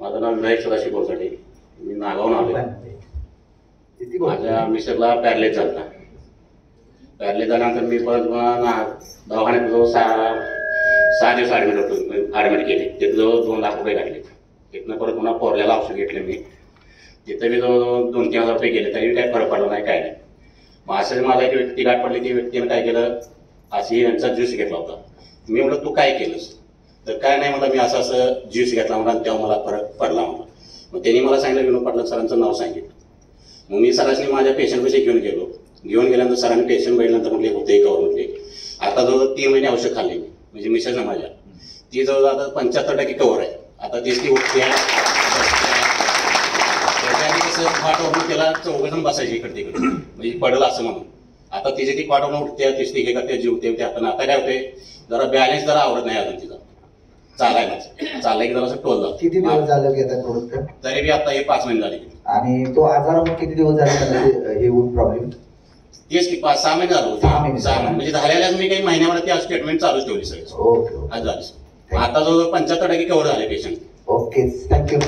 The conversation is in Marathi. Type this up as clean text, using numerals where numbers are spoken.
माझं नाव विनायक सदाशिव गोरसाडे. मी नागावून आलो. माझ्या मिसेसला पॅरलेस झाला. पॅरलेस झाल्यानंतर मी परत दवाखान्यात जवळ 6 दिवस ॲडमिट केले. तिथं जवळ 2 लाख रुपये काढले. तिथनं परत पुन्हा पोरल्याला औषध घेतले मी. तिथं मी जवळ 2-3 हजार रुपये गेले, तरी काही फरक पडला नाही, काय नाही. मग असं मला एक व्यक्ती गाठ पडली. ती व्यक्तीनं काय केलं, अशी यांचा ज्यूस घेतला होता. मी म्हटलं तू काय केलंस, तर काय नाही मला मी असं ज्यूस घेतला म्हणा, तेव्हा मला फरक पडला म्हणा. मग त्यांनी मला सांगितलं विनोद पाटला सरांचं नाव सांगितलं. मग मी सरांनी माझ्या पेशंटपाशी घेऊन गेलो. घेऊन गेल्यानंतर सरांनी पेशंट बघितल्यानंतर म्हटले होते कवर म्हटले. आता जवळ 3 महिने औषध खाल्ले मी, म्हणजे मिसेसनं माझ्या. ती जवळ आता 75% कवर आहे. आता तीच ती उठते. त्याच्याआधी कसं पाठवून त्याला 4 जण बसायची इकडे तिकडे, म्हणजे पडलं असं म्हणून. आता तिची ती पाठवून उठते, तीच ती हे करते, जीवते ते. आता काय होते, जरा बॅलन्स जरा आवडत नाही अजून तिचा. चालायला की जरा असं टोल जातो. किती दिवस झालं घेतात प्रोडक्ट? तरी बी आता हे 5 महिने झाले. आणि तो आजार मग किती दिवस झाले हे होऊन प्रॉब्लेम? तेच की 5-6 महिने झालो. 6 महिने म्हणजे झालेल्याच मी काही महिन्यावर ती ट्रीटमेंट चालूच ठेवली सगळी. ओके. आज झाली. आता जवळजवळ 75% कव्हर झाले पेशंट. Okay, thank you.